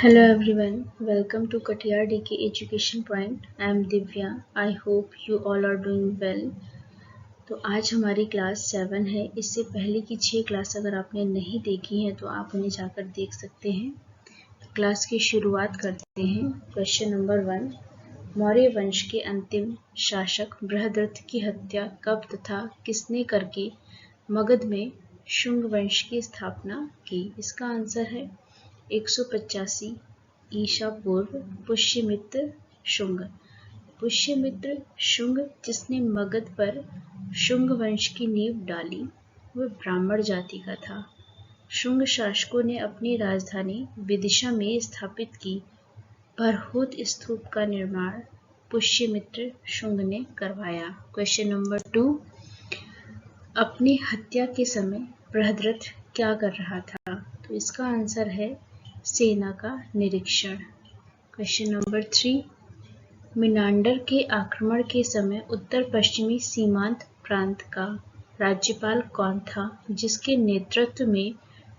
Hello everyone, welcome to Katiyar DK Education Point. I am Divya. I hope you all are doing well. तो आज हमारी class 7 है। इससे पहले की 6 क्लास अगर आपने नहीं देखी हैं तो आप उन्हें जाकर देख सकते हैं। तो क्लास की शुरुआत करते हैं। क्वेश्चन नंबर 1, मौर्य वंश के अंतिम शासक बृहद्रथ की हत्या कब तथा किसने करके मगध में शुंग वंश की स्थापना की? इसका आंसर है 185 ईसा पूर्व पुष्यमित्र शुंग। पुष्यमित्र शुंग जिसने मगध पर शुंग वंश की नींव डाली वह ब्राह्मण जाति का था। शुंग शासकों ने अपनी राजधानी विदिशा में स्थापित की बृहद स्तूप का निर्माण पुष्यमित्र शुंग ने करवाया। क्वेश्चन नंबर 2, अपनी हत्या के समय बृहद्रथ क्या कर रहा था? तो इसका आंसर है सेना का निरीक्षण। क्वेश्चन नंबर 3, मिनांडर के आक्रमण के समय उत्तर पश्चिमी सीमांत प्रांत का राज्यपाल कौन था जिसके नेतृत्व में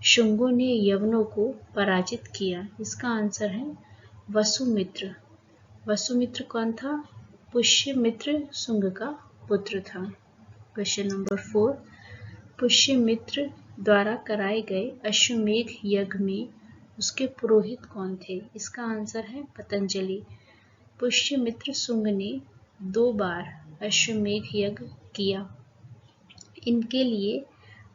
शुंगों ने यवनों को पराजित किया? इसका आंसर है वसुमित्र। वसुमित्र कौन था? पुष्यमित्र शुंग का पुत्र था। क्वेश्चन नंबर 4, पुष्यमित्र द्वारा कराए गए अश्वमेध यज्ञ में उसके पुरोहित कौन थे? इसका आंसर है पतंजलि। पुष्यमित्र शुंग ने 2 बार अश्वमेध यज्ञ किया। इनके लिए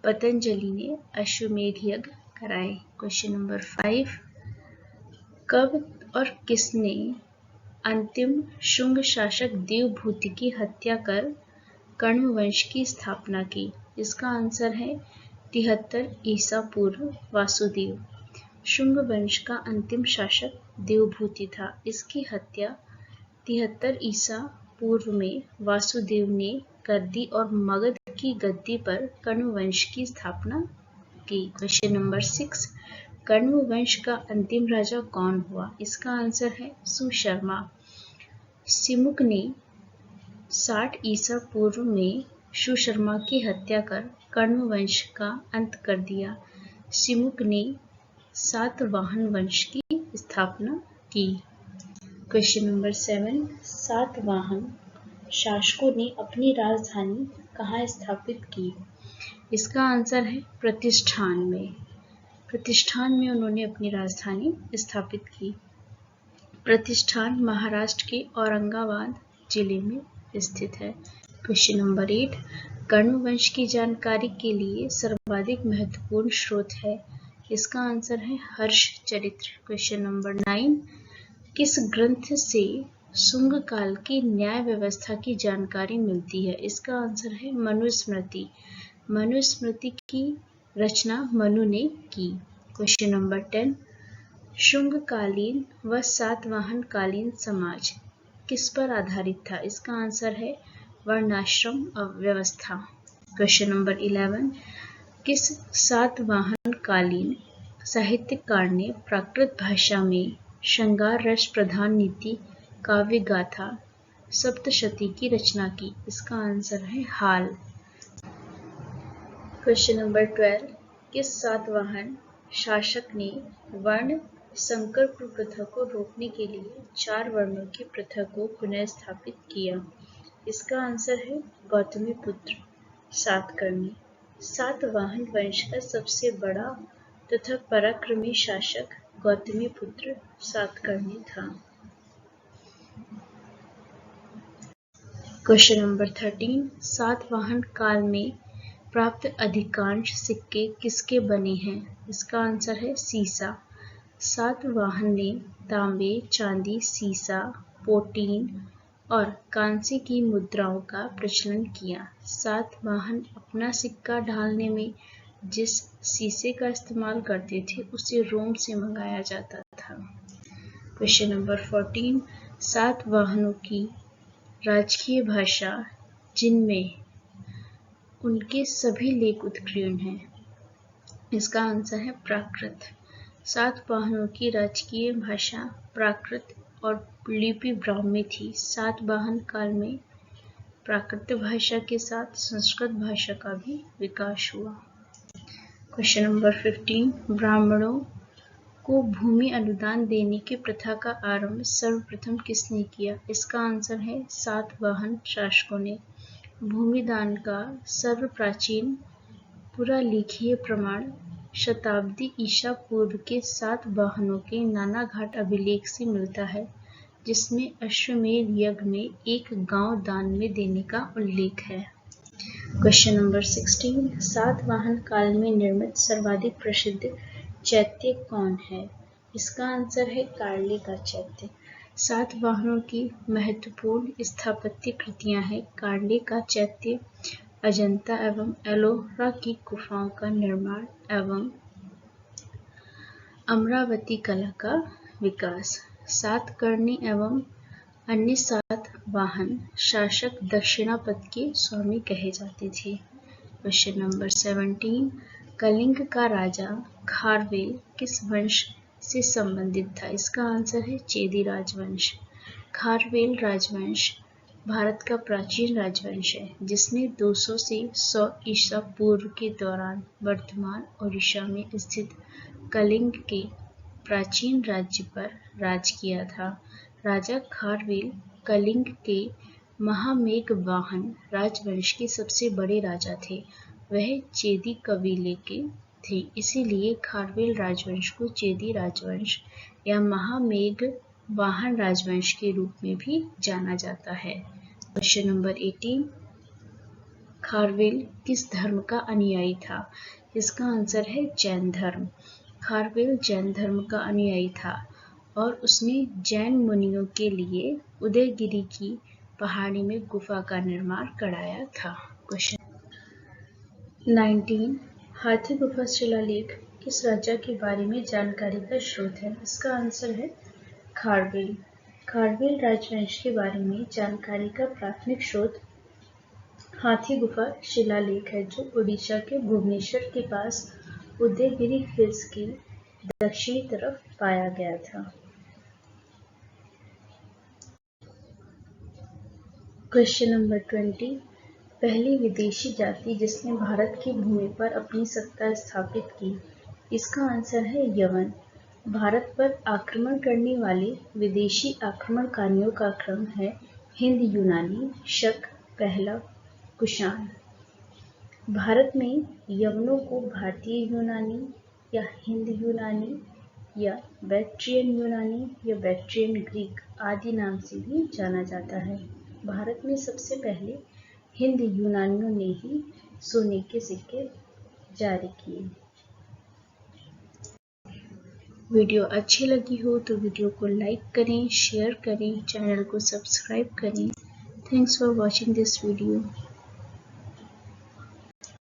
पतंजलि ने अश्वमेध यज्ञ कराए। क्वेश्चन नंबर 5, कब और किसने अंतिम शुंग शासक देवभूति की हत्या कर कण्व वंश की स्थापना की? इसका आंसर है 73 ईसा पूर्व वासुदेव। शुंग वंश का अंतिम शासक देवभूति था। इसकी हत्या 73 ईसा पूर्व में वासुदेव ने कर दी और मगध की गद्दी पर कण्व वंश की स्थापना की। क्वेश्चन नंबर 6, कण्व वंश का अंतिम राजा कौन हुआ? इसका आंसर है सुशर्मा। सिमुक ने 60 ईसा पूर्व में सुशर्मा की हत्या कर कण्व वंश का अंत कर दिया। सिमुक ने सातवाहन वंश की स्थापना की। क्वेश्चन नंबर 7, सातवाहन शासकों ने अपनी राजधानी कहाँ स्थापित की? इसका आंसर है प्रतिष्ठान में। प्रतिष्ठान में उन्होंने अपनी राजधानी स्थापित की। प्रतिष्ठान महाराष्ट्र के औरंगाबाद जिले में स्थित है। क्वेश्चन नंबर 8, कण्व वंश की जानकारी के लिए सर्वाधिक महत्वपूर्ण स्रोत है? इसका आंसर है हर्ष चरित्र। क्वेश्चन नंबर 9, किस ग्रंथ से शुंग काल की न्याय व्यवस्था की जानकारी मिलती है? इसका आंसर है मनुस्मृति। मनुस्मृति की रचना मनु ने की। क्वेश्चन नंबर 10, शुंग कालीन व सातवाहन कालीन समाज किस पर आधारित था? इसका आंसर है वर्णाश्रम व्यवस्था। क्वेश्चन नंबर 11, किस सातवाहन कालीन साहित्यकार ने प्राकृत भाषा में श्रृंगार रस प्रधान नीति काव्य गाथा सप्तशती की रचना की? इसका आंसर है हाल। क्वेश्चन नंबर 12, किस सातवाहन शासक ने वर्ण संकर प्रथा को रोकने के लिए 4 वर्णों की प्रथा को पुनः स्थापित किया? इसका आंसर है गौतमीपुत्र सातकर्णी। सातवाहन वंश का सबसे बड़ा तथा पराक्रमी शासक गौतमीपुत्र सातकर्णी था। क्वेश्चन नंबर 13, सातवाहन काल में प्राप्त अधिकांश सिक्के किसके बने हैं? इसका आंसर है सीसा। सातवाहन ने तांबे, चांदी, सीसा, पोटीन और कांसे की मुद्राओं का प्रचलन किया। सातवाहन अपना सिक्का ढालने में जिस शीशे का इस्तेमाल करते थे उसे रोम से मंगाया जाता था। क्वेश्चन नंबर 14, सातवाहनों की राजकीय भाषा जिनमें उनके सभी लेख उत्कीर्ण हैं? इसका आंसर है प्राकृत। सातवाहनों की राजकीय भाषा प्राकृत और लिपि ब्राह्मी थी। सातवाहन काल में प्राकृत भाषा के साथ संस्कृत भाषा का भी विकास हुआ। क्वेश्चन नंबर 15, ब्राह्मणों को भूमि अनुदान देने की प्रथा का आरंभ सर्वप्रथम किसने किया? इसका आंसर है सातवाहन शासकों ने। भूमि दान का सर्वप्राचीन पुरालिखीय प्रमाण शताब्दी ईसा पूर्व के सातवाहनों के नानाघाट अभिलेख से मिलता है, जिसमें अश्वमेध यज्ञ में एक गांव दान में देने का उल्लेख है। क्वेश्चन नंबर 16, सातवाहन काल में निर्मित सर्वाधिक प्रसिद्ध चैत्य कौन है? इसका आंसर है कार्ले का चैत्य। सातवाहनों की महत्वपूर्ण स्थापत्य कृतियां हैं कार्ले का चैत्य, अजंता एवं एलोरा की गुफाओं का निर्माण एवं अमरावती कला का विकास। सातकर्णी एवं अन्य सातवाहन शासक दक्षिणापथ के स्वामी कहे जाते थे। क्वेश्चन नंबर 17, कलिंग का राजा खारवेल किस वंश से संबंधित था? इसका आंसर है चेदी राजवंश। खारवेल राजवंश भारत का प्राचीन राजवंश है, जिसने 200 से 100 ईसा पूर्व के दौरान वर्तमान ओडिशा में स्थित कलिंग के प्राचीन राज्य पर राज किया था। राजा खारवेल कलिंग के महामेघवाहन राजवंश के सबसे बड़े राजा थे। वह चेदी कबीले के थे, इसीलिए खारवेल राजवंश को चेदी राजवंश या महामेघवाहन राजवंश के रूप में भी जाना जाता है। क्वेश्चन नंबर 18, खारवेल किस धर्म का अनुयायी था? इसका आंसर है जैन धर्म। खारवेल जैन धर्म का अनुयायी था और उसने जैन मुनियों के लिए उदयगिरी की पहाड़ी में गुफा का निर्माण कराया था। क्वेश्चन 19, हाथी गुफा शिलालेख किस राजा के बारे में जानकारी का स्रोत है? इसका आंसर है खारवेल। खारवेल राजवंश के बारे में जानकारी का प्राथमिक स्रोत हाथी गुफा शिलालेख है, जो उड़ीसा के भुवनेश्वर के पास उदयगिरी हिल्स की दक्षिणी तरफ पाया गया था। क्वेश्चन नंबर 20, पहली विदेशी जाति जिसने भारत की भूमि पर अपनी सत्ता स्थापित की? इसका आंसर है यवन। भारत पर आक्रमण करने वाले विदेशी आक्रमणकारियों का क्रम है हिंद यूनानी, शक, पहला, कुषाण। भारत में यवनों को भारतीय यूनानी या हिंद यूनानी या बैक्ट्रियन यूनानी या बैक्ट्रियन ग्रीक आदि नाम से भी जाना जाता है। भारत में सबसे पहले हिंद यूनानियों ने ही सोने के सिक्के जारी किए। वीडियो अच्छी लगी हो तो वीडियो को लाइक करें, शेयर करें, चैनल को सब्सक्राइब करें। Thanks for watching this video.